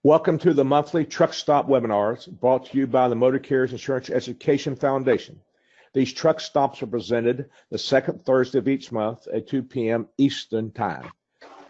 Welcome to the monthly Truck Stop webinars brought to you by the Motor Carriers Insurance Education Foundation. These truck stops are presented the second Thursday of each month at 2 p.m. Eastern Time.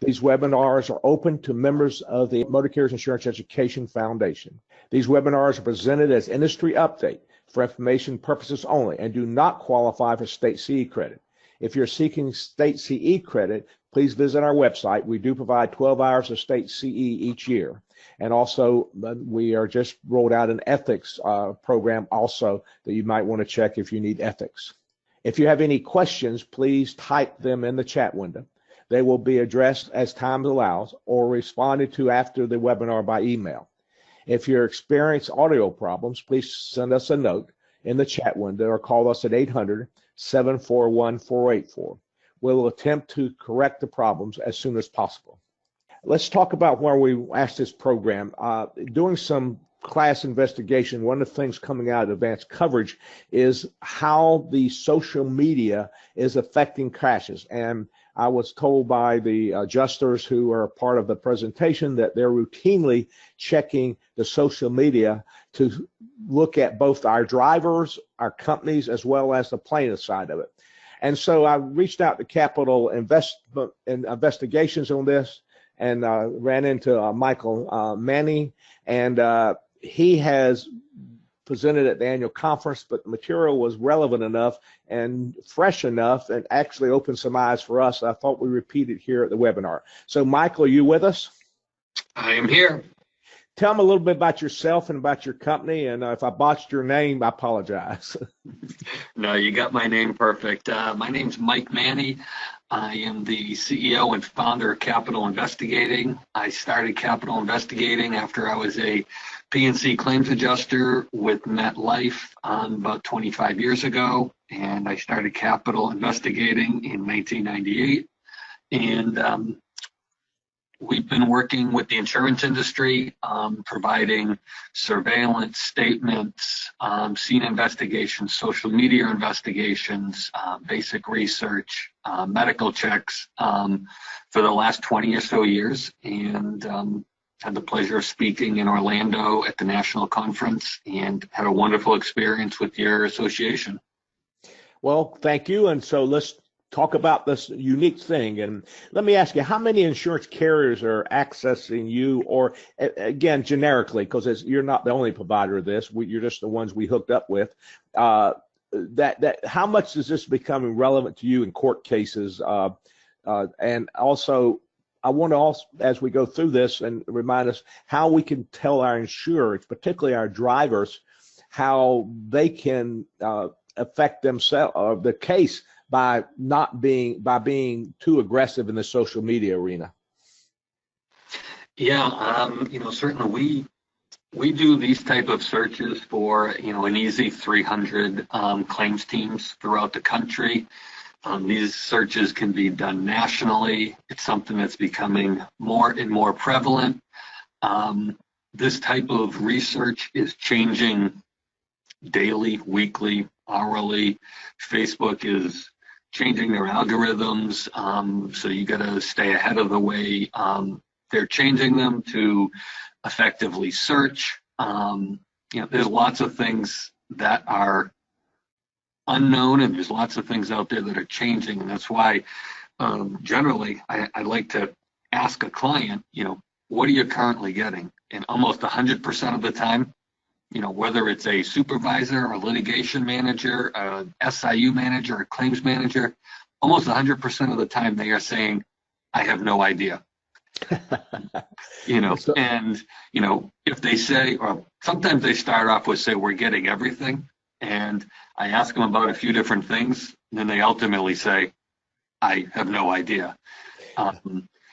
These webinars are open to members of the Motor Carriers Insurance Education Foundation. These webinars are presented as industry update for information purposes only and do not qualify for state CE credit. If you're seeking state CE credit, please visit our website. We do provide 12 hours of state CE each year. And also, we are just rolled out an ethics program also that you might want to check if you need ethics. If you have any questions, please type them in the chat window. They will be addressed as time allows or responded to after the webinar by email. If you experience audio problems, please send us a note in the chat window or call us at 800-741-484. We'll attempt to correct the problems as soon as possible. Let's talk about where we asked this program. Doing some class investigation, one of the things coming out of advanced coverage is how the social media is affecting crashes. And I was told by the adjusters who are part of the presentation that they're routinely checking the social media to look at both our drivers, our companies, as well as the plaintiff side of it. And so I reached out to Capital Investigations on this and ran into Michael Manni, and he has presented at the annual conference, but the material was relevant enough and fresh enough and actually opened some eyes for us. I thought we repeat it here at the webinar. So Michael, are you with us? I am here. Tell them a little bit about yourself and about your company, and if I botched your name, I apologize. No, you got my name perfect. My name's Mike Manni. I am the CEO and founder of Capital Investigating. I started Capital Investigating after I was a P&C claims adjuster with MetLife about 25 years ago, and I started Capital Investigating in 1998. And we've been working with the insurance industry, providing surveillance statements, scene investigations, social media investigations, basic research, medical checks for the last 20 or so years, and had the pleasure of speaking in Orlando at the national conference and had a wonderful experience with your association. Well, thank you. And so let's talk about this unique thing. And let me ask you, how many insurance carriers are accessing you, or again, generically, because you're not the only provider of this, you're just the ones we hooked up with. How much is this becoming relevant to you in court cases? And also, I want to also, as we go through this, and remind us how we can tell our insurers, particularly our drivers, how they can affect themselves, the case, by being too aggressive in the social media arena. Yeah, certainly we do these type of searches for an easy 300 claims teams throughout the country. These searches can be done nationally. It's something that's becoming more and more prevalent. This type of research is changing daily, weekly, hourly. Facebook is changing their algorithms, so you got to stay ahead of the way they're changing them to effectively search. There's lots of things that are unknown, and there's lots of things out there that are changing, and that's why generally I like to ask a client, what are you currently getting? And almost 100% of the time, whether it's a supervisor, a litigation manager, a SIU manager, a claims manager, almost 100% of the time they are saying, I have no idea. And, if they say, or sometimes they start off with say, we're getting everything. And I ask them about a few different things. And then they ultimately say, I have no idea.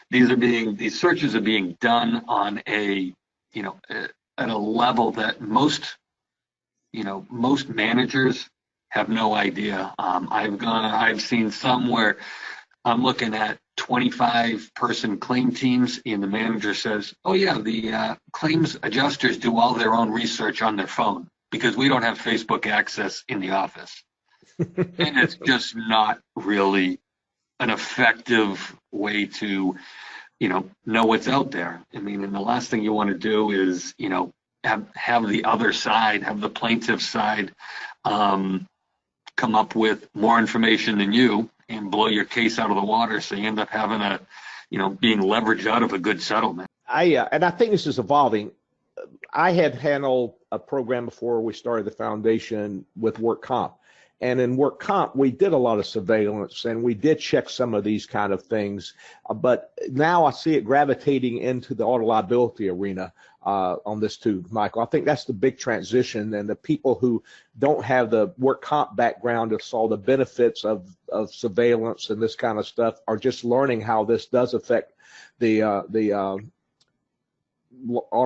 These searches are being done on at a level that most managers have no idea. I've seen some where I'm looking at 25-person claim teams, and the manager says, oh yeah, the claims adjusters do all their own research on their phone because we don't have Facebook access in the office. And it's just not really an effective way to know what's out there. I mean, and the last thing you want to do is, have the other side, have the plaintiff side come up with more information than you and blow your case out of the water. So you end up having being leveraged out of a good settlement. And I think this is evolving. I had handled a program before we started the foundation with work comp. And in work comp, we did a lot of surveillance and we did check some of these kind of things. But now I see it gravitating into the auto liability arena on this too, Michael. I think that's the big transition. And the people who don't have the work comp background that saw the benefits of surveillance and this kind of stuff are just learning how this does affect the auto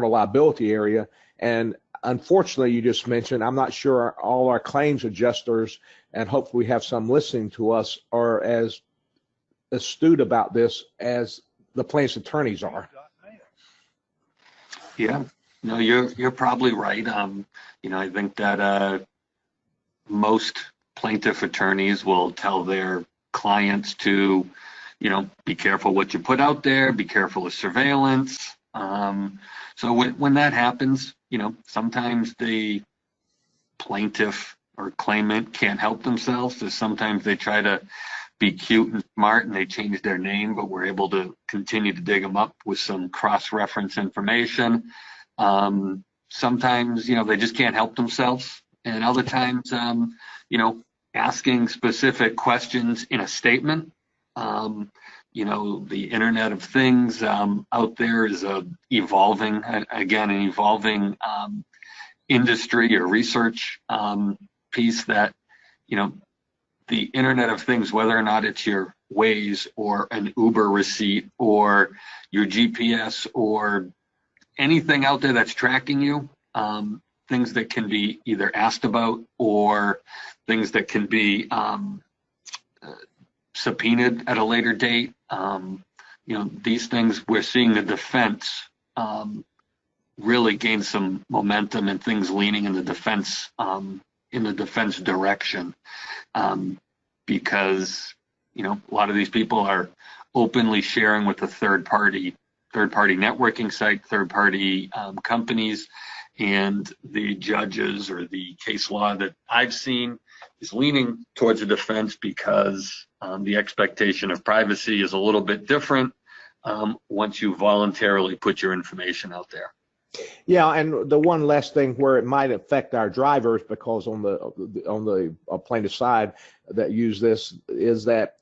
liability area. And unfortunately, you just mentioned, I'm not sure all our claims adjusters, and hopefully we have some listening to us, are as astute about this as the plaintiff's attorneys are. Yeah, no, you're probably right. I think that most plaintiff attorneys will tell their clients to, be careful what you put out there, be careful of surveillance. So when that happens, sometimes the plaintiff or claimant can't help themselves. So sometimes they try to be cute and smart and they change their name, but we're able to continue to dig them up with some cross-reference information. Sometimes, they just can't help themselves. And other times, asking specific questions in a statement. The Internet of Things out there is an evolving industry or research piece that, the Internet of Things, whether or not it's your Waze or an Uber receipt or your GPS or anything out there that's tracking you, things that can be either asked about or things that can be subpoenaed at a later date. These things, we're seeing the defense really gain some momentum and things leaning in the defense direction, because a lot of these people are openly sharing with a third party networking site, third party companies, and the judges or the case law that I've seen is leaning towards the defense because the expectation of privacy is a little bit different once you voluntarily put your information out there. Yeah, and the one last thing where it might affect our drivers, because on the plaintiff side that use this, is that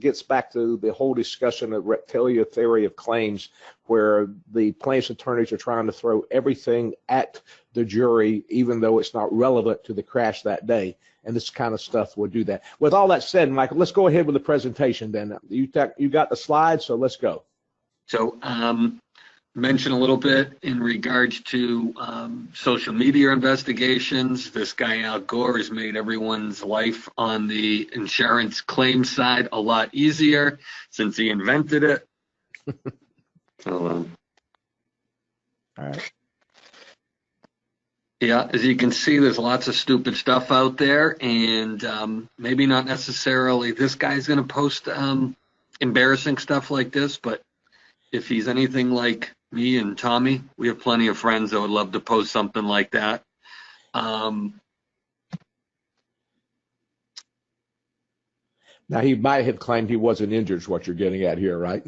gets back to the whole discussion of reptilian theory of claims, where the plaintiff's attorneys are trying to throw everything at the jury, even though it's not relevant to the crash that day. And this kind of stuff will do that. With all that said, Michael, let's go ahead with the presentation then. You got the slides, so let's go. So mention a little bit in regards to social media investigations. This guy Al Gore has made everyone's life on the insurance claim side a lot easier since he invented it. All right. Yeah, as you can see, there's lots of stupid stuff out there, and maybe not necessarily this guy's going to post embarrassing stuff like this, but if he's anything like me and Tommy, we have plenty of friends that would love to post something like that. Now, he might have claimed he wasn't injured, is what you're getting at here, right?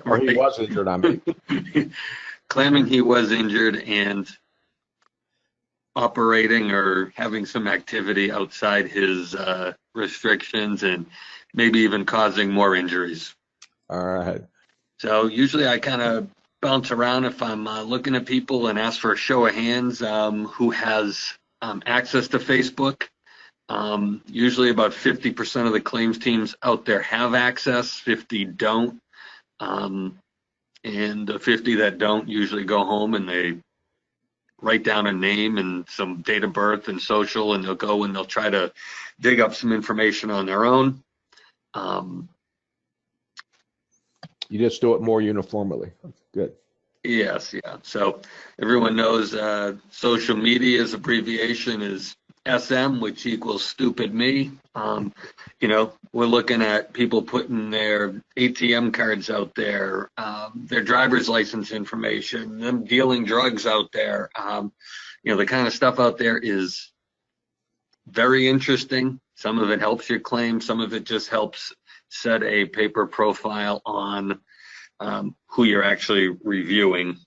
Or he was injured, I mean. Claiming he was injured and operating or having some activity outside his restrictions and maybe even causing more injuries. All right. So usually I kind of bounce around if I'm looking at people and ask for a show of hands who has access to Facebook. Usually about 50% of the claims teams out there have access, 50 don't. And the 50 that don't usually go home and they write down a name and some date of birth and social, and they'll go and they'll try to dig up some information on their own. You just do it more uniformly. Good. Yes, yeah. So everyone knows social media's abbreviation is SM, which equals stupid me. We're looking at people putting their ATM cards out there, their driver's license information, them dealing drugs out there. The kind of stuff out there is very interesting. Some of it helps your claim. Some of it just helps set a paper profile on who you're actually reviewing.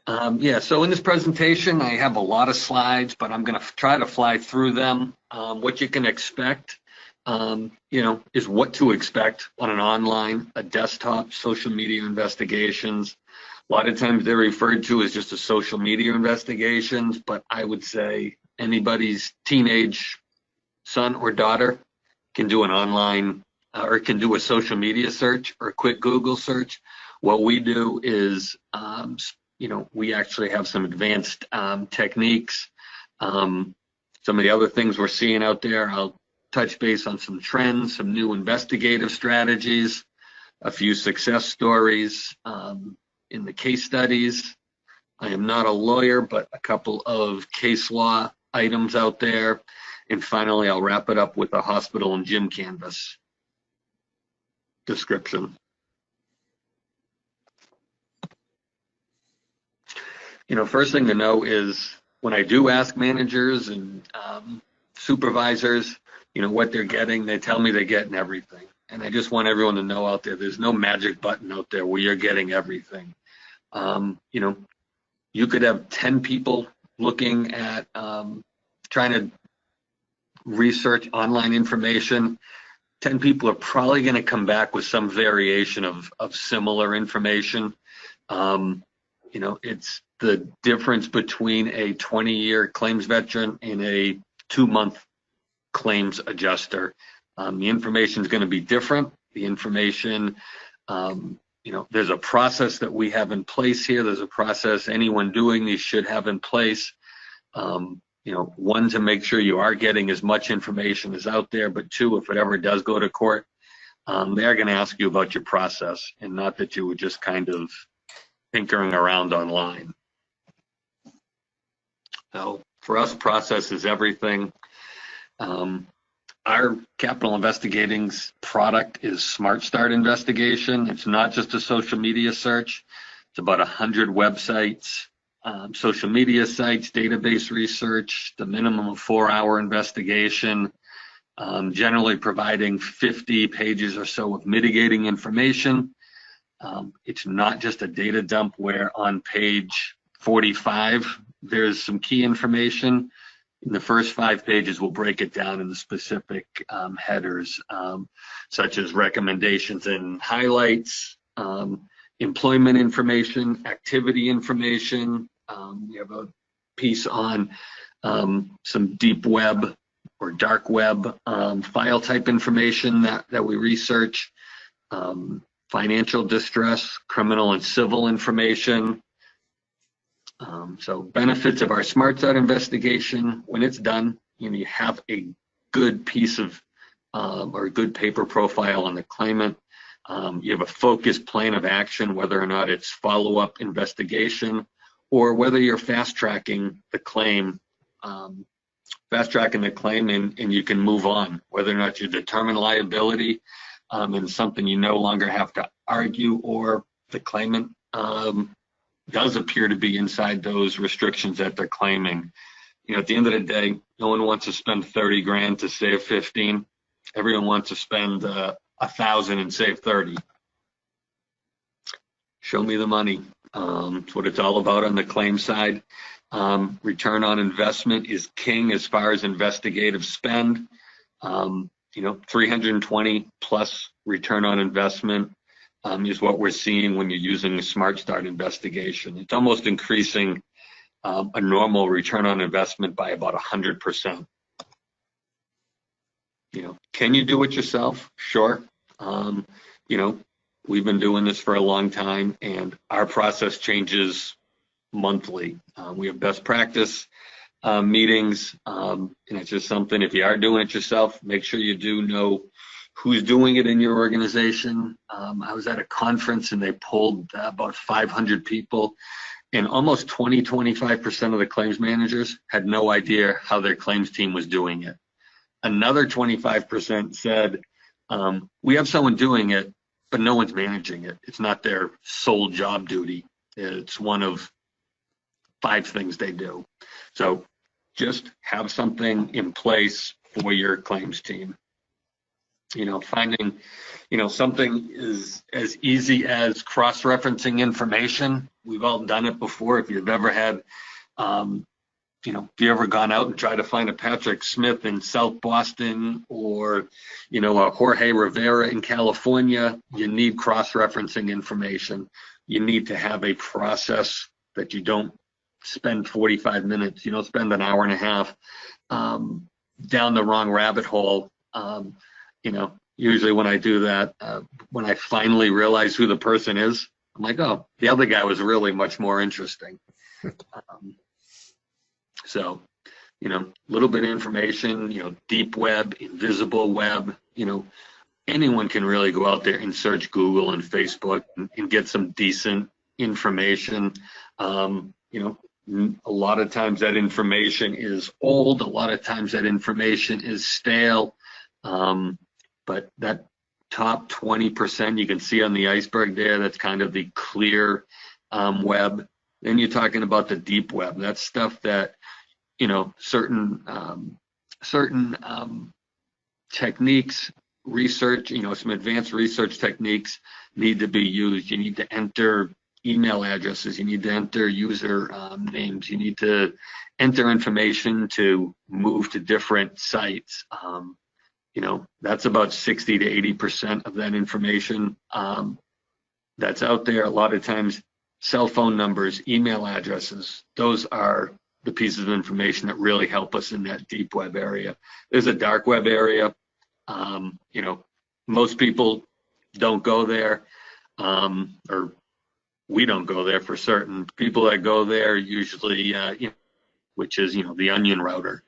So in this presentation, I have a lot of slides, but I'm going to try to fly through them. What you can expect, is what to expect on an online, a desktop, social media investigations. A lot of times they're referred to as just a social media investigations, but I would say anybody's teenage son or daughter can do an online or can do a social media search or a quick Google search. What we do is we actually have some advanced techniques. Some of the other things we're seeing out there, I'll touch base on some trends, some new investigative strategies, a few success stories in the case studies. I am not a lawyer, but a couple of case law items out there. And finally, I'll wrap it up with a hospital and gym canvas description. First thing to know is when I do ask managers and supervisors, what they're getting, they tell me they're getting everything. And I just want everyone to know out there, there's no magic button out there where you're getting everything. You could have 10 people looking at trying to research online information. 10 people are probably going to come back with some variation of similar information. It's the difference between a 20-year claims veteran and a 2-month claims adjuster. The information is going to be different. The information, there's a process that we have in place here. There's a process anyone doing these should have in place. One, to make sure you are getting as much information as out there, but two, if it ever does go to court, they're going to ask you about your process and not that you were just kind of tinkering around online. So for us, process is everything. Our capital investigating's product is Smart Start Investigation. It's not just a social media search. It's about 100 websites, social media sites, database research, the minimum of 4-hour investigation, generally providing 50 pages or so of mitigating information. It's not just a data dump where on page 45, there's some key information. In the first 5 pages, we'll break it down into specific headers, such as recommendations and highlights, employment information, activity information. We have a piece on some deep web or dark web file type information that we research, financial distress, criminal and civil information. So benefits of our Smart Start investigation: when it's done, you have a good piece of or a good paper profile on the claimant. You have a focused plan of action, whether or not it's follow-up investigation or whether you're fast-tracking the claim, and you can move on, whether or not you determine liability and something you no longer have to argue, or the claimant does appear to be inside those restrictions that they're claiming. At the end of the day, no one wants to spend 30 grand to save 15. Everyone wants to spend 1,000 and save 30. Show me the money. It's what it's all about on the claim side. Return on investment is king as far as investigative spend. 320 plus return on investment is what we're seeing when you're using a Smart Start investigation. It's almost increasing a normal return on investment by about 100%. Can you do it yourself? Sure. We've been doing this for a long time, and our process changes monthly. We have best practice meetings, and it's just something, if you are doing it yourself, make sure you do know who's doing it in your organization. I was at a conference and they polled about 500 people, And almost 25% of the claims managers had no idea how their claims team was doing it. Another 25% said, we have someone doing it, but no one's managing it. It's not their sole job duty. It's one of 5 things they do. So just have something in place for your claims team. Finding, something is as easy as cross-referencing information. We've all done it before. If you've ever had, if you ever gone out and tried to find a Patrick Smith in South Boston or, a Jorge Rivera in California, you need cross-referencing information. You need to have a process that you don't spend 45 minutes, you don't spend an hour and a half down the wrong rabbit hole. Usually when I do that, when I finally realize who the person is, I'm like, oh, the other guy was really much more interesting. So, a little bit of information, deep web, invisible web, anyone can really go out there and search Google and Facebook and get some decent information. A lot of times that information is old. A lot of times that information is stale. But that top 20% you can see on the iceberg there, that's kind of the clear web. Then you're talking about the deep web. That's stuff that, certain techniques, research, some advanced research techniques need to be used. You need to enter email addresses. You need to enter user names. You need to enter information to move to different sites. That's about 60 to 80% of that information that's out there. A lot of times, cell phone numbers, email addresses, those are the pieces of information that really help us in that deep web area. There's a dark web area. Most people don't go there, or we don't go there for certain. People that go there usually, which is, the onion router.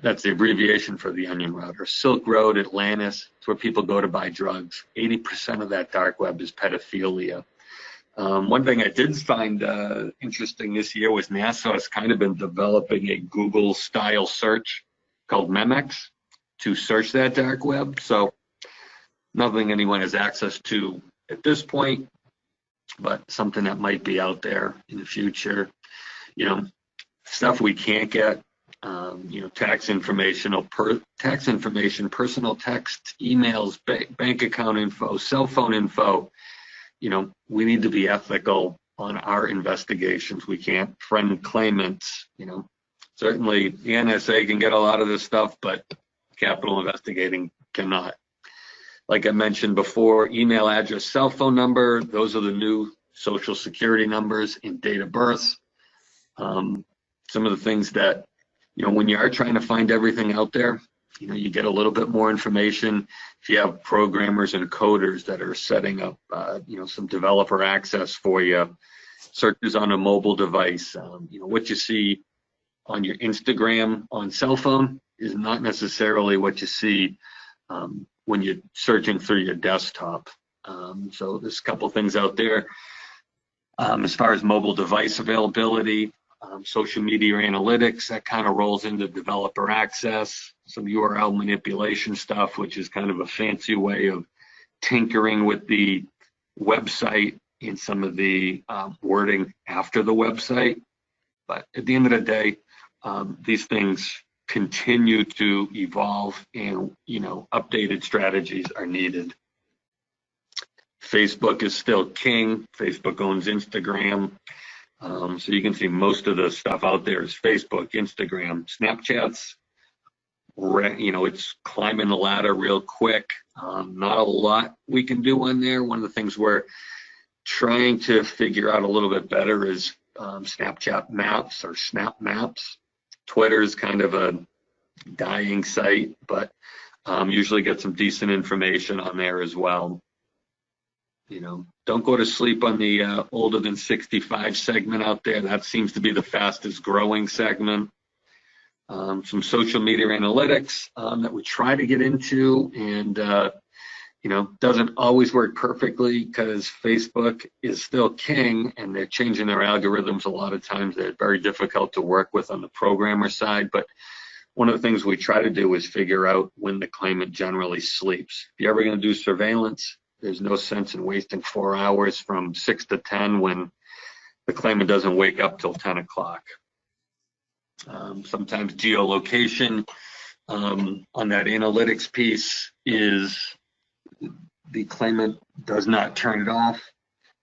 That's the abbreviation for the onion router. Silk Road, Atlantis, it's where people go to buy drugs. 80% of that dark web is pedophilia. One thing I did find interesting this year was NASA has kind of been developing a Google-style search called Memex to search that dark web. So nothing anyone has access to at this point, but something that might be out there in the future. Stuff we can't get. Tax information, personal text, emails, bank account info, cell phone info. We need to be ethical on our investigations. We can't friend claimants. Certainly the NSA can get a lot of this stuff, but capital investigating cannot. Like I mentioned before, email address, cell phone number, those are the new social security numbers and date of birth. Some of the things that, when you are trying to find everything out there, you get a little bit more information. If you have programmers and coders that are setting up, some developer access for you, searches on a mobile device, what you see on your Instagram on cell phone is not necessarily what you see when you're searching through your desktop. So there's a couple things out there. As far as mobile device availability, social media analytics, that kind of rolls into developer access, some URL manipulation stuff, which is kind of a fancy way of tinkering with the website and some of the wording after the website. But at the end of the day, these things continue to evolve, and updated strategies are needed. Facebook is still king. Facebook owns Instagram. So you can see most of the stuff out there is Facebook, Instagram, Snapchat's, it's climbing the ladder real quick. Not a lot we can do on there. One of the things we're trying to figure out a little bit better is Snapchat Maps or Snap Maps. Twitter is kind of a dying site, but usually get some decent information on there as well. Don't go to sleep on the older than 65 segment out there. That seems to be the fastest growing segment. Some social media analytics that we try to get into, and Doesn't always work perfectly because Facebook is still king and they're changing their algorithms a lot of times. They're very difficult to work with on the programmer side. But one of the things we try to do is figure out when the claimant generally sleeps. If you're ever going to do surveillance, there's no sense in wasting 4 hours from 6 to 10 when the claimant doesn't wake up till 10 o'clock. Sometimes geolocation on that analytics piece is the claimant does not turn it off.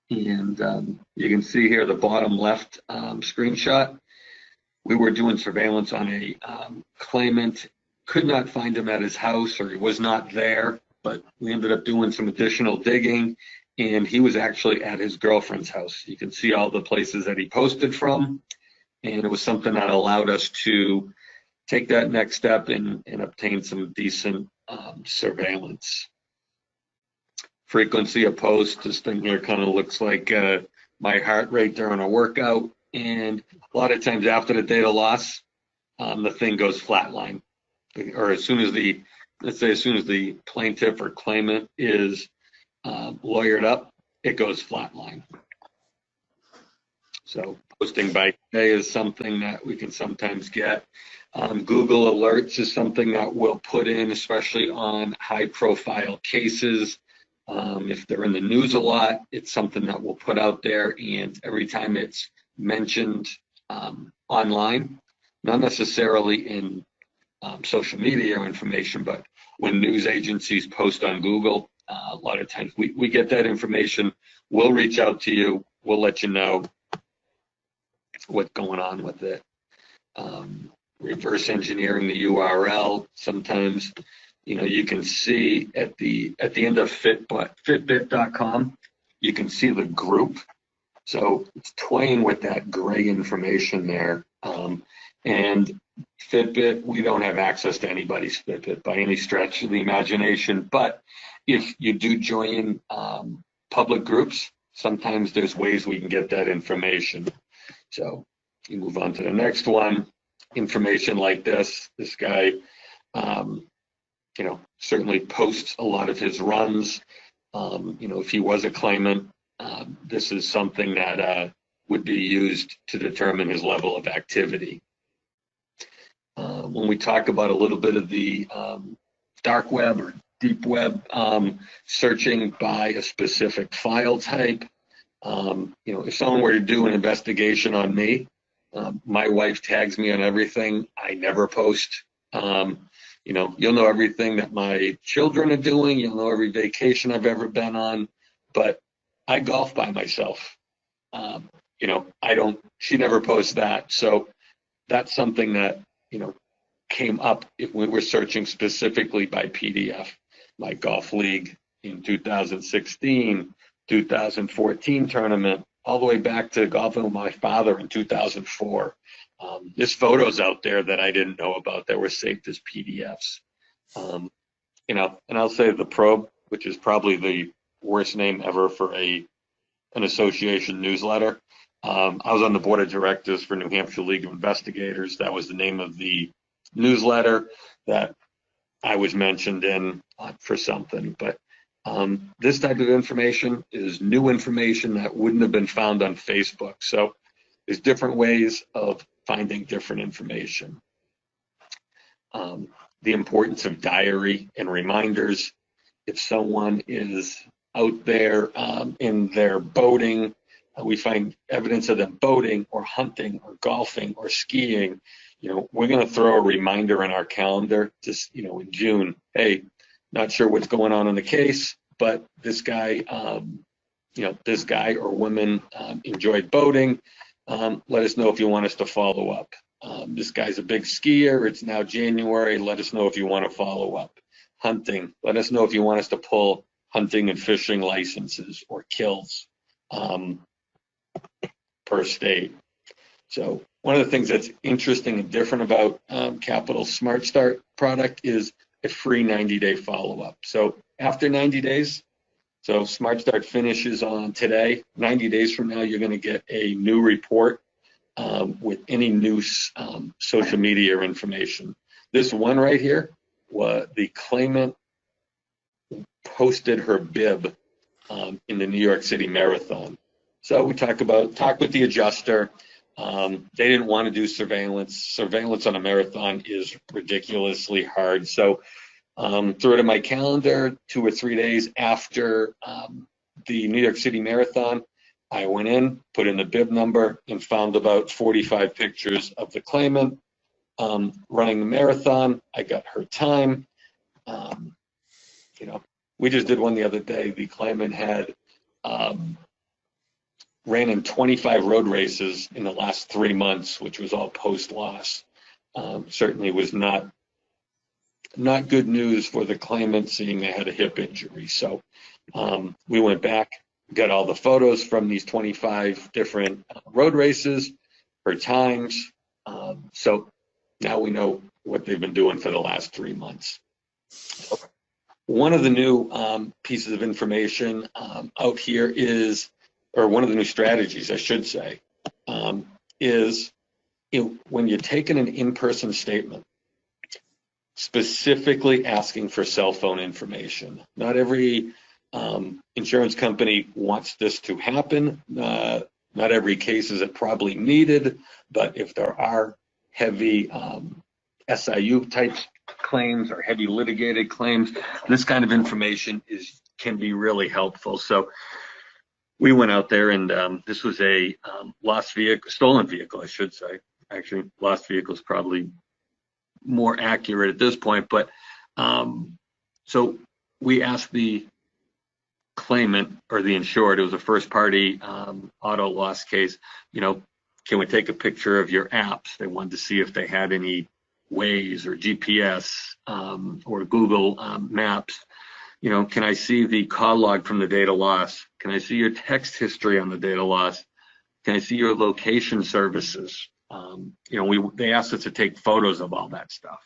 And you can see here the bottom left screenshot. We were doing surveillance on a claimant, could not find him at his house, or he was not there, but we ended up doing some additional digging, and he was actually at his girlfriend's house. You can see all the places that he posted from, and it was something that allowed us to take that next step and obtain some decent surveillance. Frequency of post, this thing here kind of looks like my heart rate during a workout, and a lot of times after the data loss, the thing goes flatline, or as soon as the plaintiff or claimant is lawyered up, it goes flatline. So posting by day is something that we can sometimes get. Google Alerts is something that we'll put in, especially on high-profile cases. If they're in the news a lot, it's something that we'll put out there, and every time it's mentioned online, not necessarily in social media information, but when news agencies post on Google, a lot of times we get that information. We'll reach out to you. We'll let you know what's going on with it. Reverse engineering the URL. Sometimes, you can see at the end of Fitbit.com, you can see the group. So it's toying with that gray information there. And Fitbit, we don't have access to anybody's Fitbit by any stretch of the imagination. But if you do join public groups, sometimes there's ways we can get that information. So you move on to the next one. Information like this guy, certainly posts a lot of his runs. If he was a claimant, this is something that would be used to determine his level of activity. When we talk about a little bit of the dark web or deep web, searching by a specific file type, if someone were to do an investigation on me, my wife tags me on everything. I never post. You'll know everything that my children are doing. You'll know every vacation I've ever been on, but I golf by myself. She never posts that. So that's something that, came up if we were searching specifically by PDF. My golf league in 2016, 2014 tournament, all the way back to golfing with my father in 2004. There's photos out there that I didn't know about that were saved as PDFs. And I'll say the Probe, which is probably the worst name ever for an association newsletter. I was on the board of directors for New Hampshire League of Investigators. That was the name of the newsletter that I was mentioned in for something. But this type of information is new information that wouldn't have been found on Facebook. So there's different ways of finding different information. The importance of diary and reminders. If someone is out there in their boating, we find evidence of them boating or hunting or golfing or skiing, we're going to throw a reminder in our calendar just, in June. Hey, not sure what's going on in the case, but this guy, this guy or woman enjoyed boating. Let us know if you want us to follow up. This guy's a big skier. It's now January. Let us know if you want to follow up. Hunting. Let us know if you want us to pull hunting and fishing licenses or kills per state. So one of the things that's interesting and different about Capital's Smart Start product is a free 90-day follow-up. So after 90 days, so Smart Start finishes on today. 90 days from now, you're going to get a new report with any new social media information. This one right here, the claimant posted her bib in the New York City Marathon. So we talked with the adjuster. They didn't want to do surveillance. Surveillance on a marathon is ridiculously hard. So threw it in my calendar 2 or 3 days after the New York City Marathon. I went in, put in the bib number, and found about 45 pictures of the claimant running the marathon. I got her time. We just did one the other day. The claimant had ran in 25 road races in the last 3 months, which was all post-loss. Certainly was not good news for the claimant, seeing they had a hip injury. So we went back, got all the photos from these 25 different road races, her times. So now we know what they've been doing for the last 3 months. One of the new pieces of information out here is, or one of the new strategies, I should say, is when you're taking an in-person statement, specifically asking for cell phone information. Not every insurance company wants this to happen. Not every case is it probably needed, but if there are heavy SIU type claims or heavy litigated claims, this kind of information can be really helpful. So we went out there, and this was a stolen vehicle, I should say. Actually, lost vehicle is probably more accurate at this point, but so we asked the claimant or the insured, it was a first party auto loss case, can we take a picture of your apps? They wanted to see if they had any Waze or GPS or Google Maps. Can I see the call log from the data loss? Can I see your text history on the data loss? Can I see your location services? They asked us to take photos of all that stuff.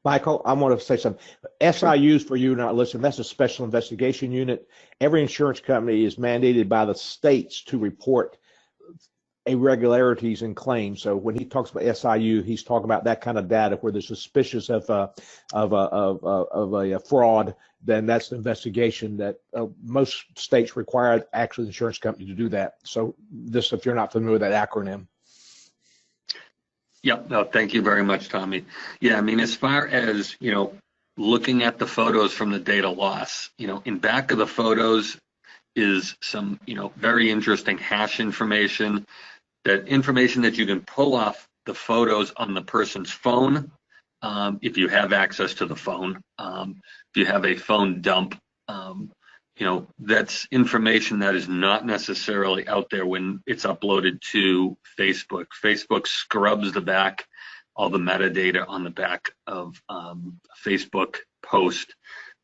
Michael, I want to say something. SIUs, for you not listening, that's a special investigation unit. Every insurance company is mandated by the states to report irregularities in claims. So when he talks about SIU, he's talking about that kind of data where they're suspicious of a fraud. Then that's the investigation that most states require actually the insurance company to do that. So this, if you're not familiar with that acronym. Yep. No, thank you very much, Tommy. Yeah, I mean, as far as, looking at the photos from the data loss, in back of the photos is some, very interesting hash information, that information that you can pull off the photos on the person's phone, if you have access to the phone. If you have a phone dump, that's information that is not necessarily out there when it's uploaded to Facebook. Facebook scrubs all the metadata on the back of a Facebook post.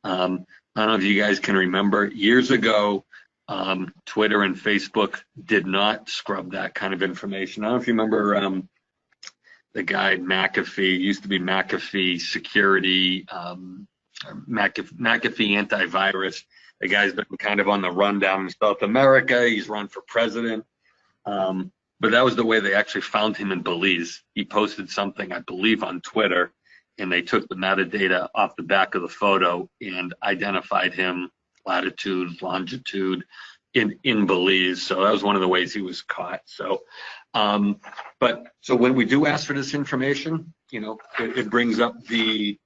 I don't know if you guys can remember, years ago, Twitter and Facebook did not scrub that kind of information. I don't know if you remember the guy McAfee, used to be McAfee Security, McAfee Antivirus. The guy's been kind of on the run down in South America. He's run for president. But that was the way they actually found him in Belize. He posted something, I believe, on Twitter, and they took the metadata off the back of the photo and identified him, latitude, longitude, in Belize. So that was one of the ways he was caught. So, so when we do ask for this information, it brings up the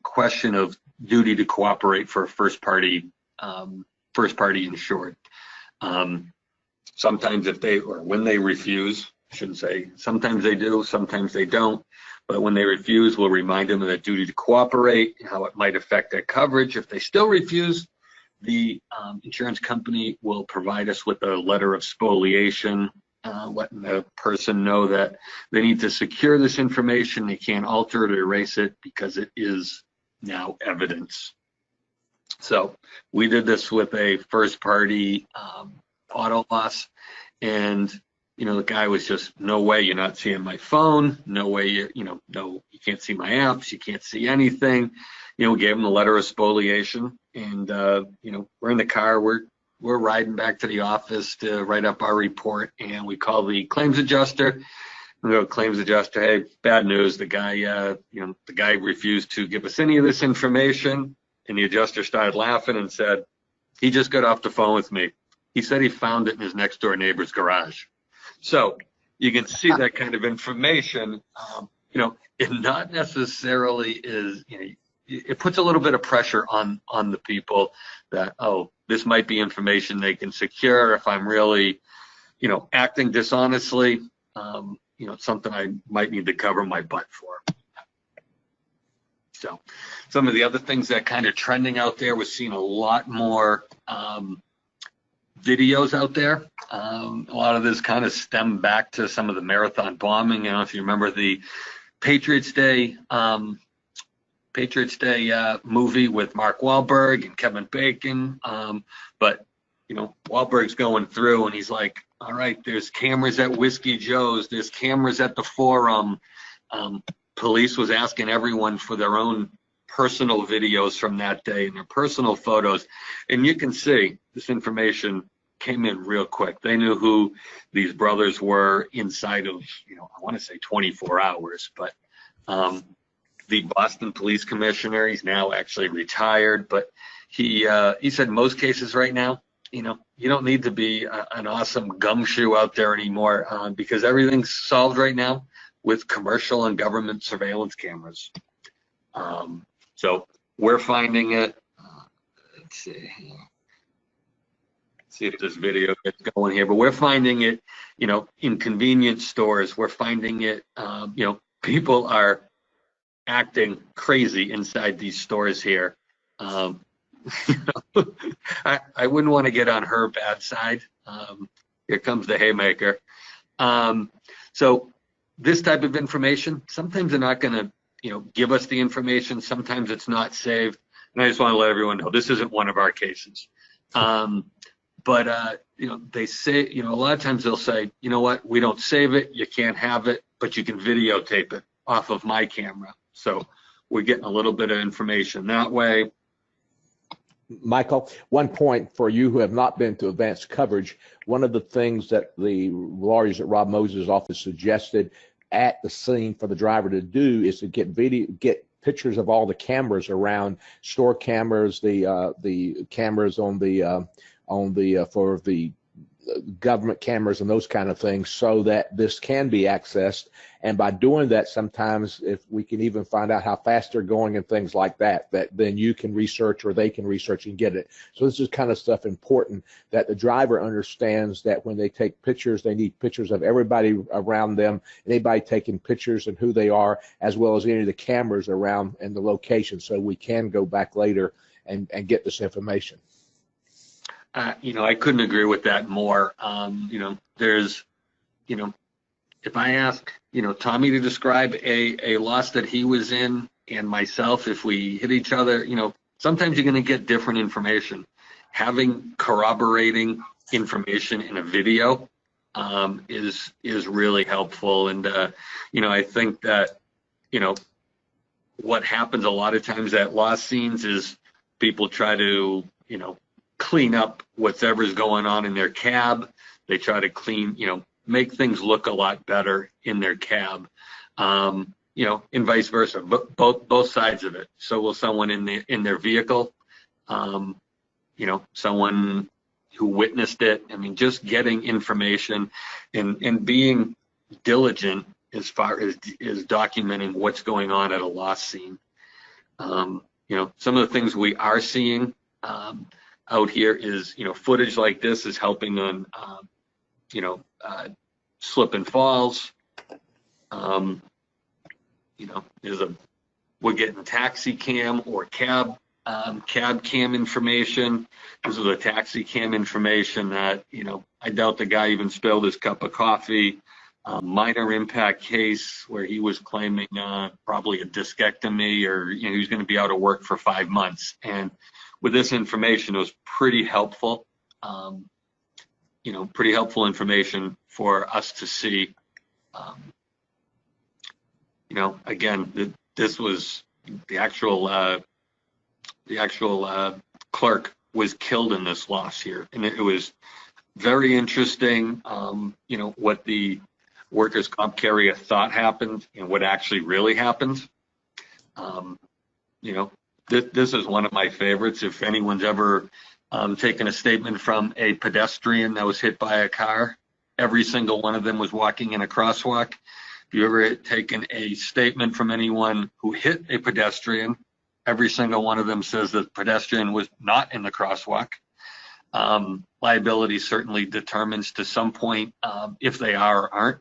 question of duty to cooperate for a first party insured. Sometimes when they refuse, I shouldn't say, sometimes they do, sometimes they don't, but when they refuse, we'll remind them of that duty to cooperate, how it might affect their coverage. If they still refuse, the insurance company will provide us with a letter of spoliation, letting the person know that they need to secure this information. They can't alter it or erase it because it is now evidence. So we did this with a first party auto loss, and the guy was just, no way, you're not seeing my phone, no way, no, you can't see my apps, you can't see anything. We gave him the letter of spoliation, and we're in the car, we're riding back to the office to write up our report, and we call the claims adjuster. We go, claims adjuster, hey, bad news, the guy refused to give us any of this information. And the adjuster started laughing and said, he just got off the phone with me. He said he found it in his next door neighbor's garage. So you can see that kind of information, it not necessarily is, it puts a little bit of pressure on the people that, oh, this might be information they can secure if I'm really, acting dishonestly, something I might need to cover my butt for. So some of the other things that kind of trending out there, we're seeing a lot more videos out there. A lot of this kind of stemmed back to some of the marathon bombing. If you remember the Patriots Day movie with Mark Wahlberg and Kevin Bacon. But Wahlberg's going through and he's like, all right, there's cameras at Whiskey Joe's, there's cameras at the Forum. Police was asking everyone for their own personal videos from that day and their personal photos. And you can see this information came in real quick. They knew who these brothers were inside of, I want to say 24 hours, but the Boston police commissioner, he's now actually retired, but he said in most cases right now, you don't need to be an awesome gumshoe out there anymore because everything's solved right now with commercial and government surveillance cameras. So we're finding it. Let's see if this video gets going here, but we're finding it, in convenience stores. We're finding it, people are acting crazy inside these stores here. I wouldn't want to get on her bad side. Here comes the haymaker. So this type of information, sometimes they're not going to, give us the information. Sometimes it's not saved. And I just want to let everyone know this isn't one of our cases. But they say, a lot of times they'll say, you know what, we don't save it, you can't have it, but you can videotape it off of my camera. So we're getting a little bit of information that way. Michael, one point for you who have not been to advanced coverage, one of the things that the lawyers at Rob Moses' office suggested at the scene for the driver to do is to get pictures of all the cameras around, store cameras, the cameras on the for the government cameras and those kind of things, so that this can be accessed. And by doing that, sometimes if we can even find out how fast they're going and things like that, then you can research or they can research and get it. So this is kind of stuff important that the driver understands, that when they take pictures, they need pictures of everybody around them, anybody taking pictures and who they are, as well as any of the cameras around and the location, so we can go back later and get this information. I couldn't agree with that more. There's, if I ask, Tommy to describe a loss that he was in and myself, if we hit each other, sometimes you're going to get different information. Having corroborating information in a video is really helpful. And, I think that, what happens a lot of times at loss scenes is people try to, clean up whatever's going on in their cab. They try to make things look a lot better in their cab, and vice versa, but both sides of it. So will someone in their vehicle, someone who witnessed it. I mean, just getting information and being diligent as far as documenting what's going on at a loss scene. Some of the things we are seeing out here is, footage like this is helping on, slip and falls. We're getting taxi cam or cab cam information. This is the taxi cam information that, I doubt the guy even spilled his cup of coffee. Minor impact case where he was claiming probably a discectomy, or he was going to be out of work for 5 months. And with this information, it was pretty helpful. Pretty helpful information for us to see. Again, this was the actual clerk was killed in this loss here, and it was very interesting. What the workers' comp carrier thought happened and what actually really happened. This is one of my favorites. If anyone's ever taken a statement from a pedestrian that was hit by a car, every single one of them was walking in a crosswalk. If you ever taken a statement from anyone who hit a pedestrian, every single one of them says that the pedestrian was not in the crosswalk. Liability certainly determines to some point if they are or aren't.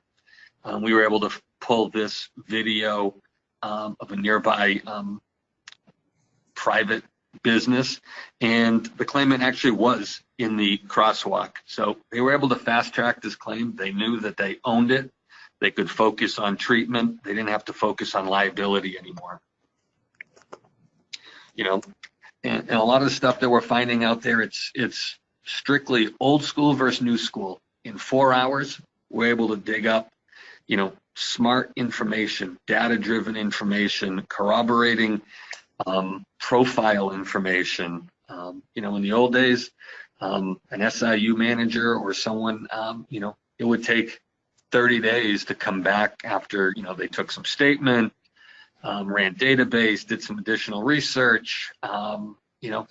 We were able to pull this video of a nearby private business, and the claimant actually was in the crosswalk. So they were able to fast track this claim. They knew that they owned it. They could focus on treatment. They didn't have to focus on liability anymore. You know, and a lot of the stuff that we're finding out there, it's strictly old school versus new school. In 4 hours, we're able to dig up, you know, smart information, data-driven information, corroborating profile information. You know, in the old days, an SIU manager or someone, you know, it would take 30 days to come back after, you know, they took some statement, ran database, did some additional research. You know,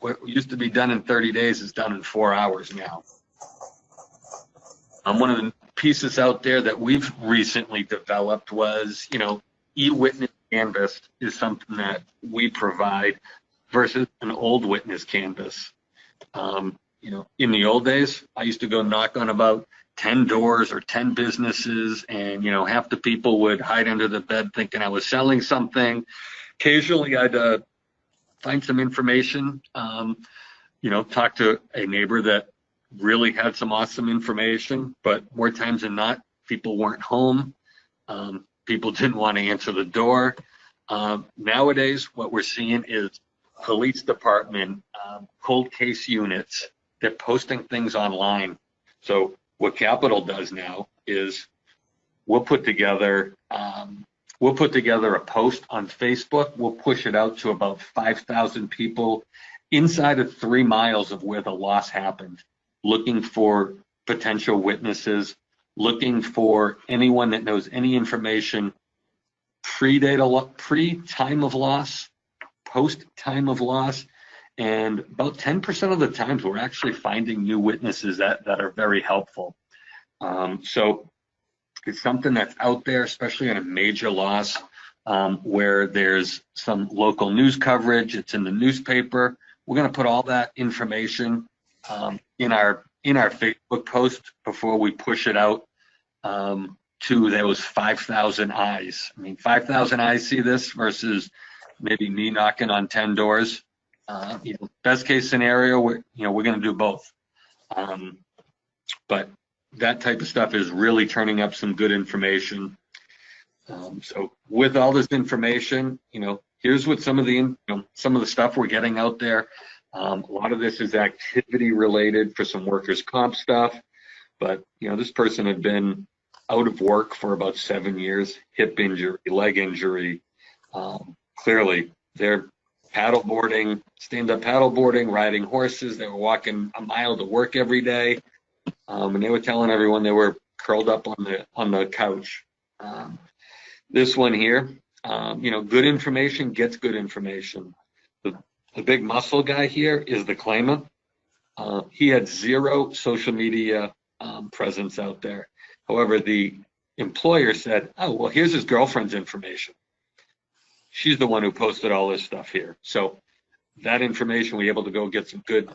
what used to be done in 30 days is done in 4 hours now. One of the pieces out there that we've recently developed was, you know, e-witness canvas is something that we provide versus an old witness canvas. You know, in the old days, I used to go knock on about 10 doors or 10 businesses, and, you know, half the people would hide under the bed thinking I was selling something. Occasionally, I'd find some information, you know, talk to a neighbor that really had some awesome information, but more times than not, people weren't home. People didn't want to answer the door. Nowadays, what we're seeing is police department, cold case units, they're posting things online. So what Capital does now is we'll put together a post on Facebook. We'll push it out to about 5,000 people inside of 3 miles of where the loss happened, looking for potential witnesses, looking for anyone that knows any information pre-time of loss, post-time of loss, and about 10% of the times we're actually finding new witnesses that are very helpful. So it's something that's out there, especially in a major loss where there's some local news coverage, it's in the newspaper. We're going to put all that information in our Facebook post before we push it out to those 5,000 eyes. I mean, 5,000 eyes see this versus maybe me knocking on 10 doors. You know, best case scenario, we're going to do both. But that type of stuff is really turning up some good information. So with all this information, you know, here's what some of the stuff we're getting out there. A lot of this is activity related for some workers' comp stuff, but, you know, this person had been out of work for about 7 years, hip injury, leg injury. Clearly, they're paddleboarding, stand-up paddleboarding, riding horses. They were walking a mile to work every day, and they were telling everyone they were curled up on the couch. This one here, you know, good information gets good information. The big muscle guy here is the claimant. He had zero social media presence out there. However, the employer said, oh, well, here's his girlfriend's information. She's the one who posted all this stuff here. So that information, we were able to go get some good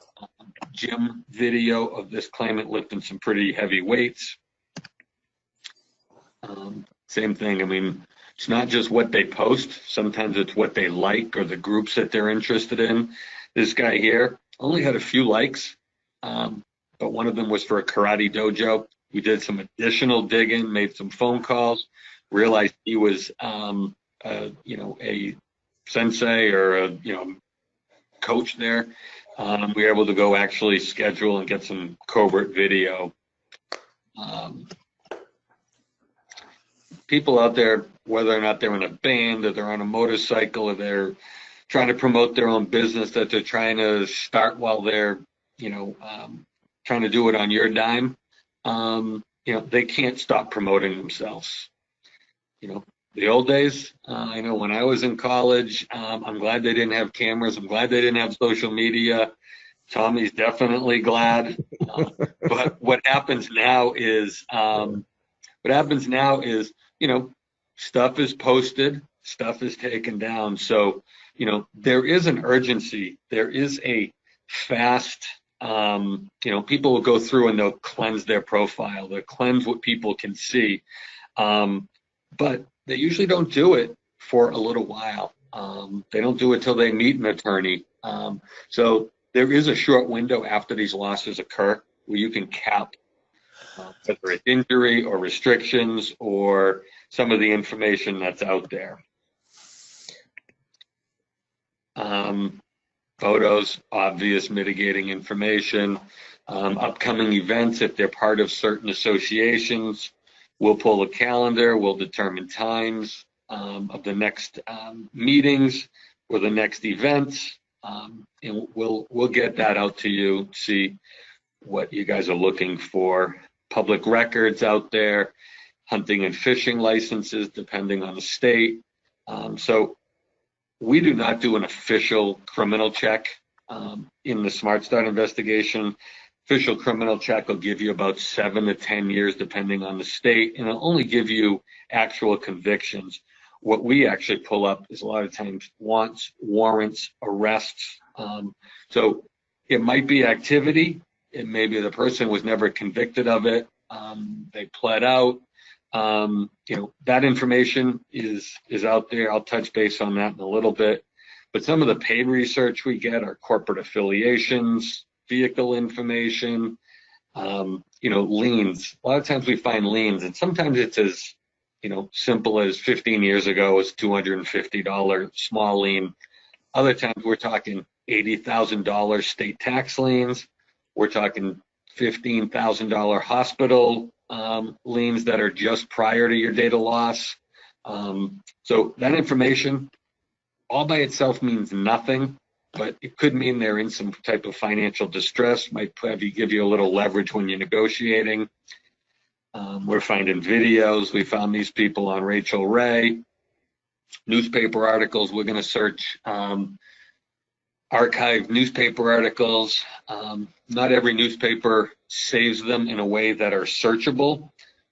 gym video of this claimant lifting some pretty heavy weights. Same thing. I mean, it's not just what they post. Sometimes it's what they like or the groups that they're interested in. This guy here only had a few likes, but one of them was for a karate dojo. We did some additional digging, made some phone calls, realized he was, you know, a sensei or a, you know, coach there. We were able to go actually schedule and get some covert video. People out there, whether or not they're in a band or they're on a motorcycle or they're trying to promote their own business that they're trying to start while they're, you know, trying to do it on your dime, you know, they can't stop promoting themselves. You know, The old days, I know when I was in college, I'm glad they didn't have cameras. I'm glad they didn't have social media. Tommy's definitely glad. But what happens now is, stuff is posted, stuff is taken down. So, there is an urgency. There is a fast, people will go through and they'll cleanse their profile. They'll cleanse what people can see. But they usually don't do it for a little while. They don't do it till they meet an attorney. So there is a short window after these losses occur where you can cap whether it's injury or restrictions or some of the information that's out there. Photos, obvious mitigating information, upcoming events if they're part of certain associations. We'll pull a calendar, we'll determine times of the next meetings or the next events, and we'll get that out to you, see what you guys are looking for. Public records out there, hunting and fishing licenses depending on the state. So we do not do an official criminal check in the Smart Start investigation. Official criminal check will give you about 7 to 10 years depending on the state, and it'll only give you actual convictions. What we actually pull up is a lot of times wants, warrants, arrests. So it might be activity. It may be the person was never convicted of it. They pled out. That information is out there. I'll touch base on that in a little bit. But some of the paid research we get are corporate affiliations, vehicle information, liens. A lot of times we find liens, and sometimes it's as simple as 15 years ago it's $250 small lien. Other times we're talking $80,000 state tax liens. We're talking $15,000 hospital liens that are just prior to your date of loss. So that information all by itself means nothing, but it could mean they're in some type of financial distress, might give you a little leverage when you're negotiating. We're finding videos. We found these people on Rachel Ray. Newspaper articles, we're going to search archived newspaper articles. Not every newspaper saves them in a way that are searchable,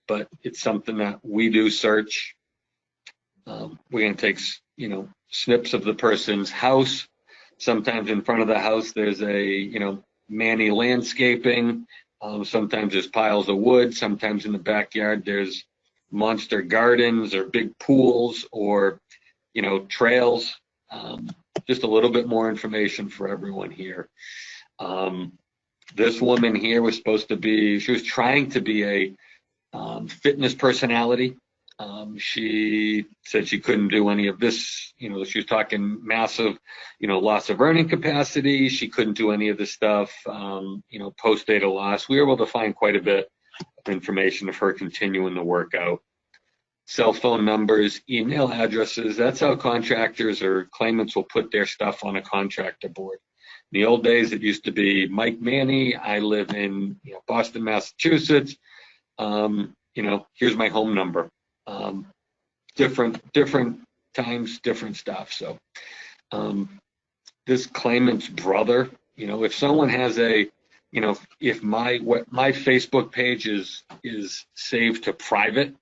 but it's something that we do search. We're going to take, snips of the person's house. Sometimes in front of the house, there's a, Manni landscaping. Sometimes there's piles of wood. Sometimes in the backyard, there's monster gardens or big pools or, trails. Just a little bit more information for everyone here. This woman here was she was trying to be a fitness personality. She said she couldn't do any of this. She was talking massive, loss of earning capacity. She couldn't do any of this stuff, post data loss. We were able to find quite a bit of information of her continuing the workout. Cell phone numbers, email addresses. That's how contractors or claimants will put their stuff on a contractor board. In the old days, it used to be Mike Manni. I live in Boston, Massachusetts. Here's my home number. Different times, different stuff. So this claimant's brother, if someone has if my Facebook page is saved to private,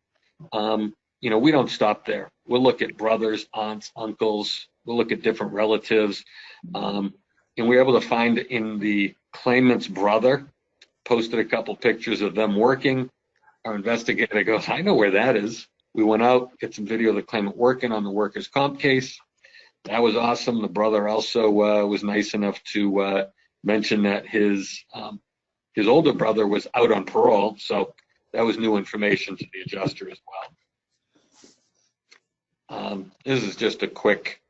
we don't stop there. We'll look at brothers, aunts, uncles. We'll look at different relatives. And we're able to find in the claimant's brother, posted a couple pictures of them working. Our investigator goes, I know where that is. We went out, get some video of the claimant working on the workers' comp case. That was awesome. The brother also was nice enough to mention that his older brother was out on parole. So that was new information to the adjuster as well. This is just a quick,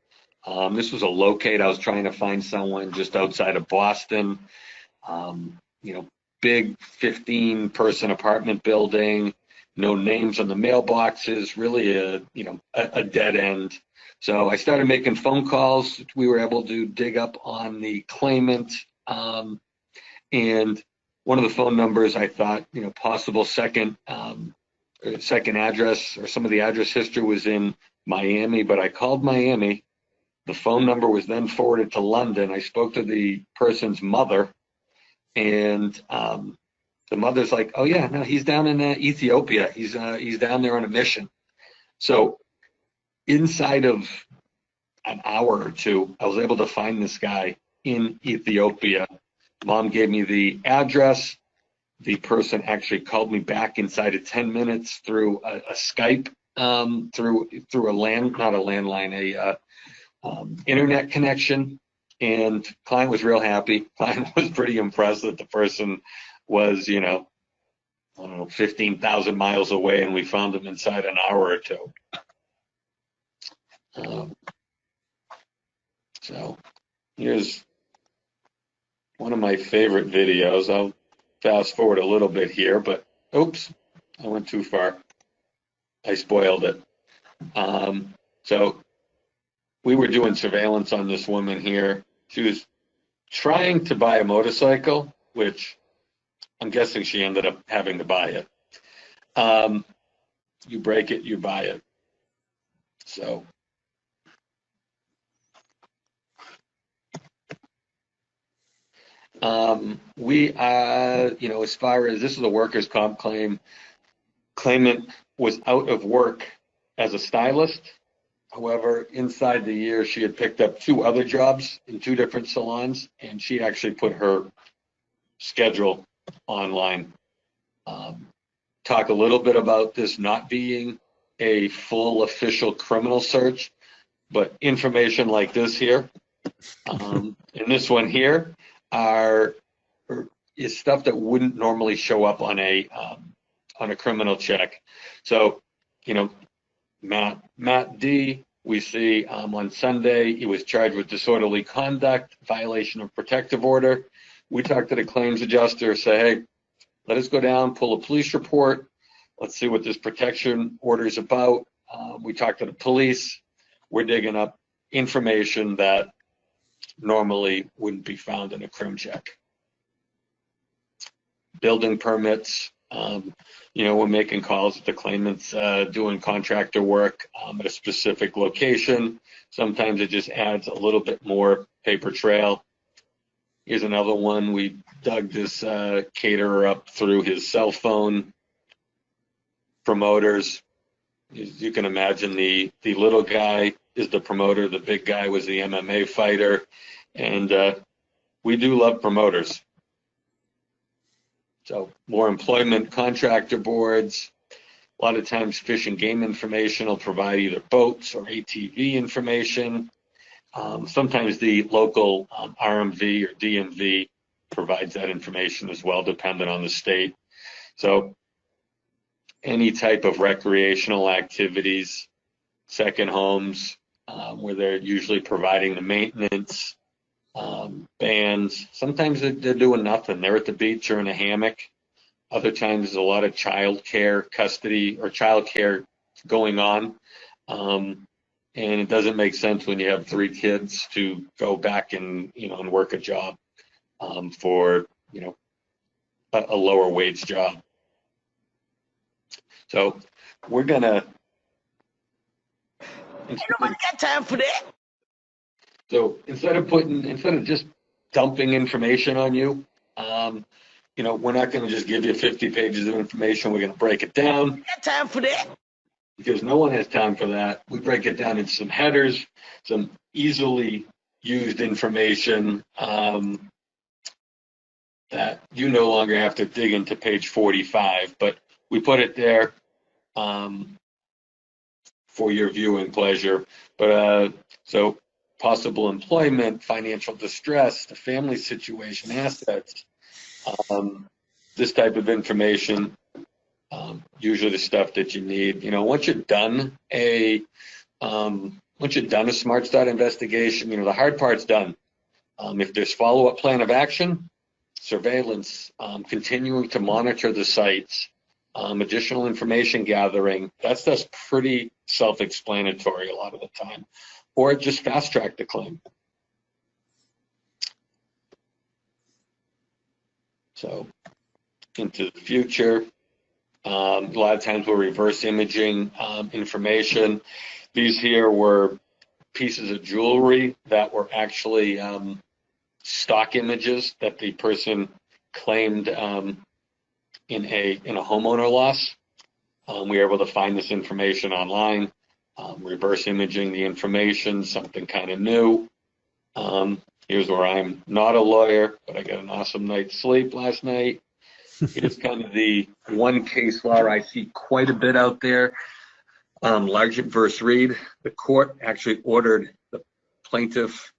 this was a locate. I was trying to find someone just outside of Boston. Big 15-person apartment building, no names on the mailboxes, really a dead end. So I started making phone calls. We were able to dig up on the claimant, and one of the phone numbers I thought, possible second second address, or some of the address history was in Miami, but I called Miami. The phone number was then forwarded to London. I spoke to the person's mother, and the mother's like, "Oh yeah, no, he's down in Ethiopia. He's down there on a mission." So inside of an hour or two, I was able to find this guy in Ethiopia. Mom gave me the address. The person actually called me back inside of 10 minutes through a Skype, through a not a landline, internet connection. And client was real happy. Client was pretty impressed that the person was, I don't know, 15,000 miles away, and we found him inside an hour or two. So here's one of my favorite videos. I'll fast forward a little bit here, but oops, I went too far. I spoiled it. So we were doing surveillance on this woman here. She was trying to buy a motorcycle, which I'm guessing she ended up having to buy it. You break it, you buy it. So we as far as this is a workers' comp claim, claimant was out of work as a stylist. However, inside the year, she had picked up 2 other jobs in 2 different salons, and she actually put her schedule online. Talk a little bit about this not being a full official criminal search, but information like this here, and this one here, is stuff that wouldn't normally show up on a criminal check. So, Matt D, we see on Sunday, he was charged with disorderly conduct, violation of protective order. We talked to the claims adjuster, say, hey, let us go down, pull a police report. Let's see what this protection order is about. We talked to the police. We're digging up information that normally wouldn't be found in a crim check. Building permits, we're making calls with the claimants doing contractor work at a specific location. Sometimes it just adds a little bit more paper trail. Here's another one. We dug this caterer up through his cell phone promoters. As you can imagine, the little guy is the promoter. The big guy was the MMA fighter. And we do love promoters. So more employment contractor boards. A lot of times Fish and Game information will provide either boats or ATV information. Sometimes the local RMV or DMV provides that information as well, depending on the state. So any type of recreational activities, second homes, where they're usually providing the maintenance, bands. Sometimes they're doing nothing. They're at the beach or in a hammock. Other times there's a lot of child care, custody, or child care going on. And it doesn't make sense when you have 3 kids to go back and and work a job for a lower wage job. So we're gonna. Ain't nobody got time for that. So instead of just dumping information on you, we're not going to just give you 50 pages of information. We're going to break it down. Got time for that? Because no one has time for that. We break it down into some headers, some easily used information that you no longer have to dig into page 45, but we put it there for your viewing pleasure. But so possible employment, financial distress, the family situation, assets, this type of information, usually the stuff that you need. Once you're done a Smart Start investigation, the hard part's done. If there's follow-up plan of action, surveillance, continuing to monitor the sites, additional information gathering, that's pretty self-explanatory a lot of the time. Or just fast-track the claim. So into the future, A lot of times we're reverse imaging information. These here were pieces of jewelry that were actually stock images that the person claimed in a homeowner loss. We were able to find this information online, reverse imaging the information, something kind of new. Here's where I'm not a lawyer, but I got an awesome night's sleep last night. Here's kind of the one case law I see quite a bit out there. Largent versus Reed. The court actually ordered the plaintiff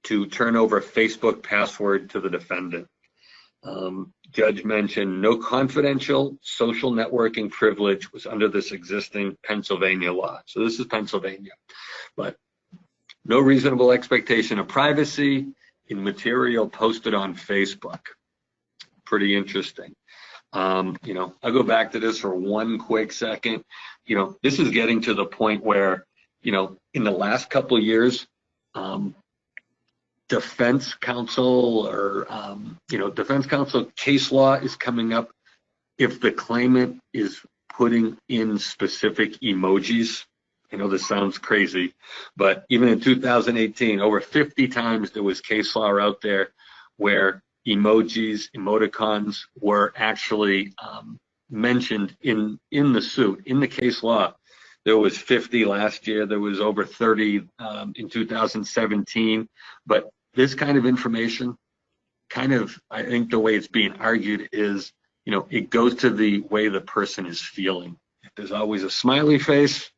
to turn over a Facebook password to the defendant. Judge mentioned no confidential social networking privilege was under this existing Pennsylvania law. So this is Pennsylvania, but no reasonable expectation of privacy in material posted on Facebook. Pretty interesting. I'll go back to this for one quick second. This is getting to the point where, in the last couple of years, defense counsel case law is coming up if the claimant is putting in specific emojis. I know this sounds crazy, but even in 2018, over 50 times there was case law out there where emojis, emoticons were actually mentioned in the suit, in the case law. There was 50 last year. There was over 30 in 2017. But this kind of information, I think the way it's being argued is, it goes to the way the person is feeling. If there's always a smiley face,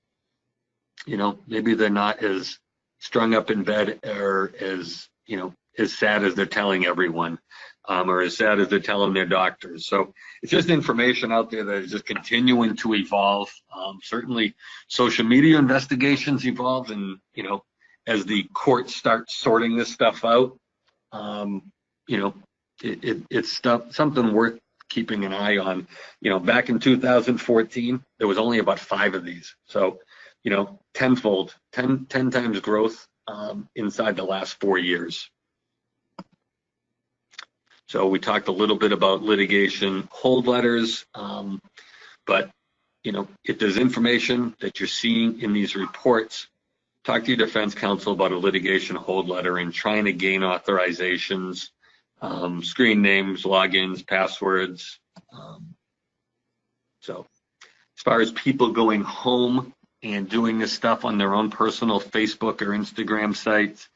maybe they're not as strung up in bed or as sad as they're telling everyone, or as sad as they're telling their doctors. So it's just information out there that is just continuing to evolve. Certainly social media investigations evolve, and, as the courts start sorting this stuff out, it's something worth keeping an eye on. Back in 2014, there was only about 5 of these. So, tenfold, 10 times growth inside the last 4 years. So we talked a little bit about litigation hold letters, but if there's information that you're seeing in these reports, talk to your defense counsel about a litigation hold letter and trying to gain authorizations, screen names, logins, passwords. So as far as people going home and doing this stuff on their own personal Facebook or Instagram sites,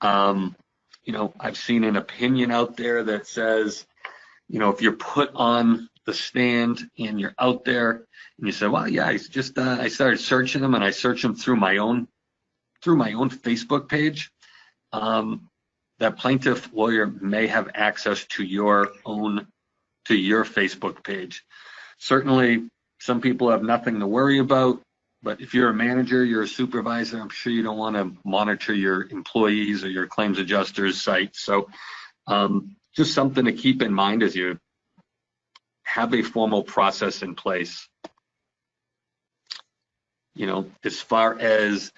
I've seen an opinion out there that says, if you're put on the stand and you're out there and you say, well, yeah, I started searching them, and I searched them through my own Facebook page, that plaintiff lawyer may have access to your Facebook page. Certainly, some people have nothing to worry about. But if you're a manager, you're a supervisor, I'm sure you don't want to monitor your employees or your claims adjuster's sites. So just something to keep in mind as you have a formal process in place. As far as,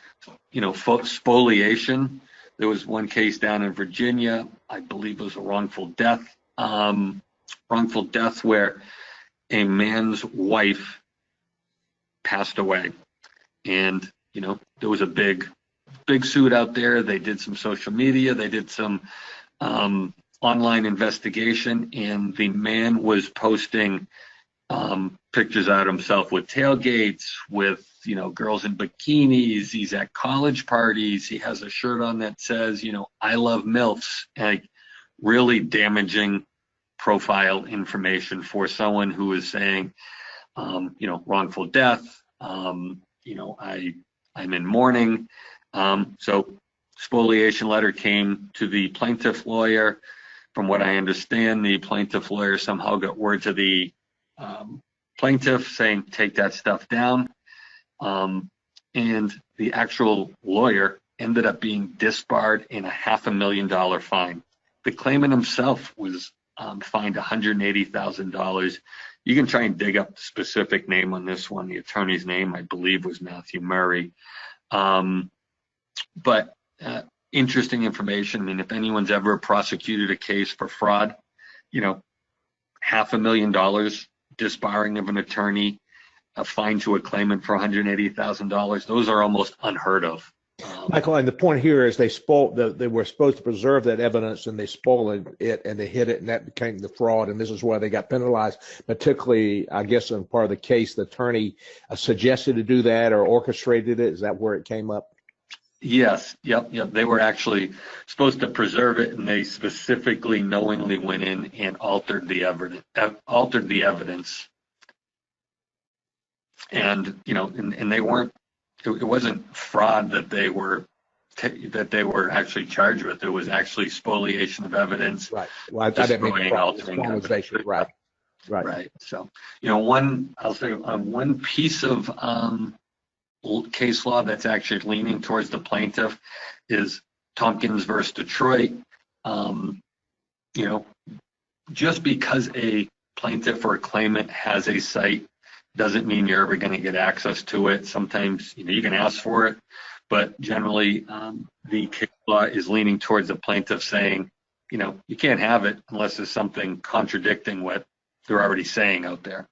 spoliation, there was one case down in Virginia, I believe it was a wrongful death where a man's wife passed away. And, there was a big suit out there. They did some social media. They did some online investigation, and the man was posting pictures out himself with tailgates, with, girls in bikinis. He's at college parties. He has a shirt on that says, I love MILFs. Like, really damaging profile information for someone who is saying, wrongful death. I'm in mourning. So spoliation letter came to the plaintiff lawyer. From what I understand, the plaintiff lawyer somehow got word to the plaintiff saying, take that stuff down. And the actual lawyer ended up being disbarred in a $500,000 fine. The claimant himself was fined $180,000. You can try and dig up the specific name on this one. The attorney's name, I believe, was Matthew Murray. But interesting information. I mean, if anyone's ever prosecuted a case for fraud, $500,000 disbarring of an attorney, a fine to a claimant for $180,000. Those are almost unheard of. Michael, and the point here is they were supposed to preserve that evidence, and they spoiled it and they hid it, and that became the fraud, and this is why they got penalized. Particularly, I guess, in part of the case, the attorney suggested to do that or orchestrated it. Is that where it came up? Yes, yep. They were actually supposed to preserve it, and they specifically, knowingly went in and altered the evidence. And and they weren't. It wasn't fraud that they were actually charged with. It was actually spoliation of evidence. Right. Well, I didn't mean altering evidence. Right. Right. So, I'll say one piece of case law that's actually leaning towards the plaintiff is Tompkins versus Detroit. Just because a plaintiff or a claimant has a site doesn't mean you're ever going to get access to it. Sometimes you can ask for it, but generally the case law is leaning towards the plaintiff saying, you can't have it unless there's something contradicting what they're already saying out there.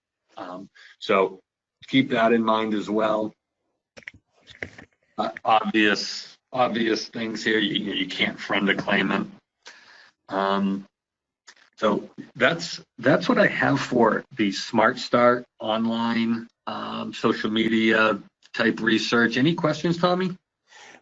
So keep that in mind as well. Obvious things here. You can't friend a claimant. So that's what I have for the Smart Start online social media type research. Any questions, Tommy?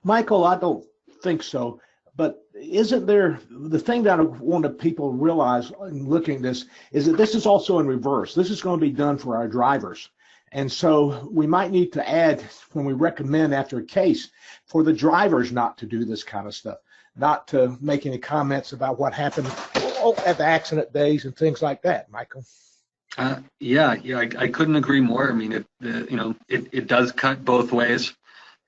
Michael, I don't think so. But isn't there, the thing that I want people to realize in looking at this is that this is also in reverse. This is going to be done for our drivers. And so we might need to add, when we recommend after a case, for the drivers not to do this kind of stuff, not to make any comments about what happened at the accident days and things like that, Michael. Yeah, I couldn't agree more. I mean, it does cut both ways.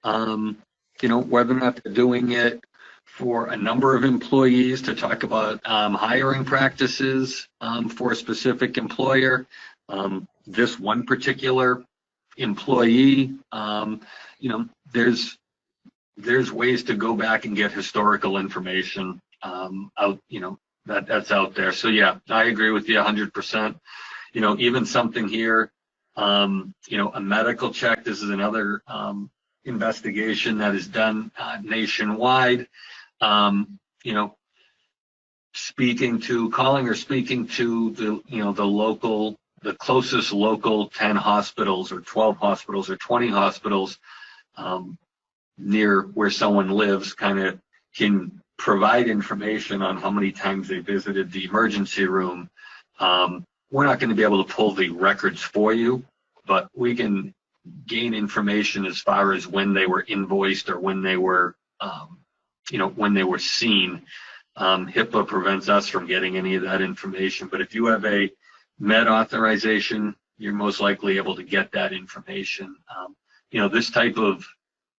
Whether or not they're doing it for a number of employees to talk about hiring practices for a specific employer. This one particular employee, there's ways to go back and get historical information out, that's out there. So yeah, I agree with you 100%. Even something here, a medical check. This is another investigation that is done nationwide. Calling or speaking to the closest local 10 hospitals or 12 hospitals or 20 hospitals near where someone lives kind of can provide information on how many times they visited the emergency room. We're not going to be able to pull the records for you, but we can gain information as far as when they were invoiced or when they were, when they were seen. HIPAA prevents us from getting any of that information, but if you have a med authorization, you're most likely able to get that information. This type of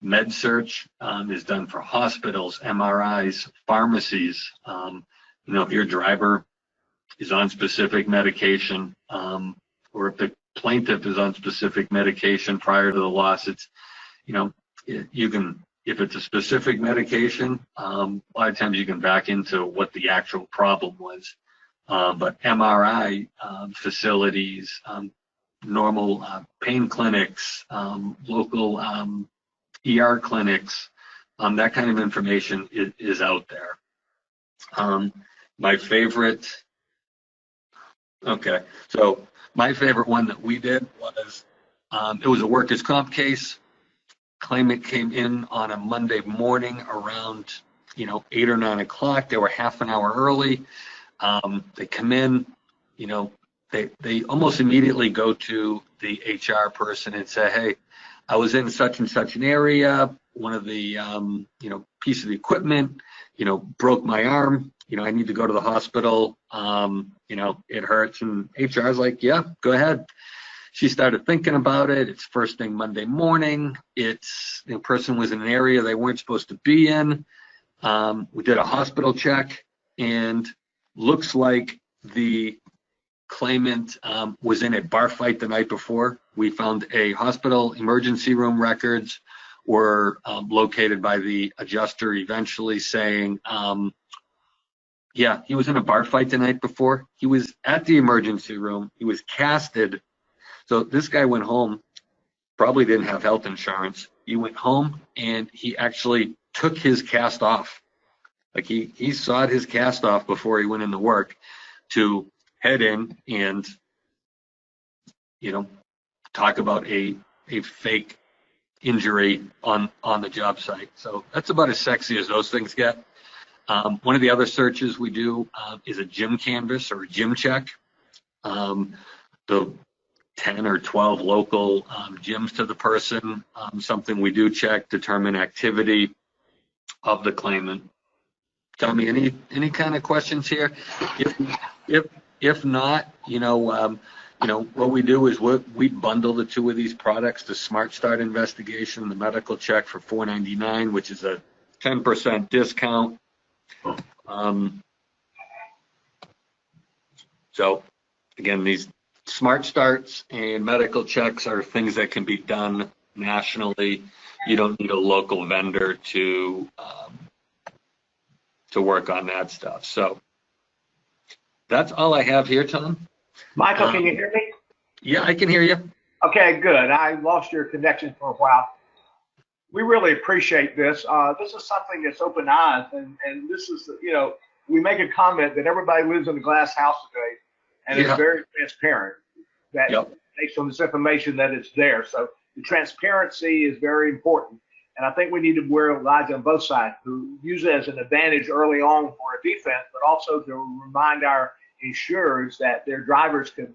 med search is done for hospitals, MRIs, pharmacies. If your driver is on specific medication, or if the plaintiff is on specific medication prior to the loss, it's, you can, if it's a specific medication, a lot of times you can back into what the actual problem was. But MRI facilities, normal pain clinics, local ER clinics, that kind of information is out there. My favorite one that we did was, it was a workers' comp case. Claimant came in on a Monday morning around, 8 or 9 o'clock. They were half an hour early. They come in, they almost immediately go to the HR person and say, hey, I was in such and such an area. One of the, piece of equipment, broke my arm. I need to go to the hospital. It hurts. And HR is like, yeah, go ahead. She started thinking about it. It's first thing Monday morning. The person was in an area they weren't supposed to be in. We did a hospital check, and looks like the claimant was in a bar fight the night before. We found a hospital emergency room records were located by the adjuster eventually saying Yeah, he was in a bar fight the night before. He was at the emergency room. He was casted. So this guy went home, probably didn't have health insurance. He went home and he actually took his cast off. Like he sawed his cast off before he went into work to head in and, you know, talk about a fake injury on the job site. So that's about as sexy as those things get. One of the other searches we do is a gym canvas or a gym check. The 10 or 12 local gyms to the person, something we do check, determine activity of the claimant. Tell me any kind of questions here. If not, what we do is we bundle the two of these products, the Smart Start investigation, the medical check for $4.99, which is a 10% discount. So again, these Smart Starts and medical checks are things that can be done nationally. You don't need a local vendor to work on that stuff. So that's all I have here, Tom. Michael, can you hear me? Yeah, I can hear you. Okay, good. I lost your connection for a while. We really appreciate this. This is something that's open eyes, and this is, we make a comment that everybody lives in a glass house today, and it's very transparent that based on this information that it's there. So the transparency is very important. And I think we need to wear eyes on both sides, to use it as an advantage early on for a defense, but also to remind our insurers that their drivers could,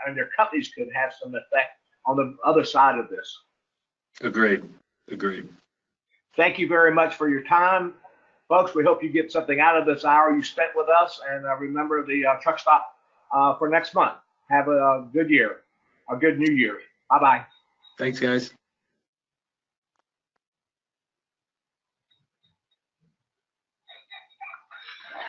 and their companies could have some effect on the other side of this. Agreed. Thank you very much for your time. Folks, we hope you get something out of this hour you spent with us. And remember the truck stop for next month. Have a good year, a good new year. Bye-bye. Thanks, guys.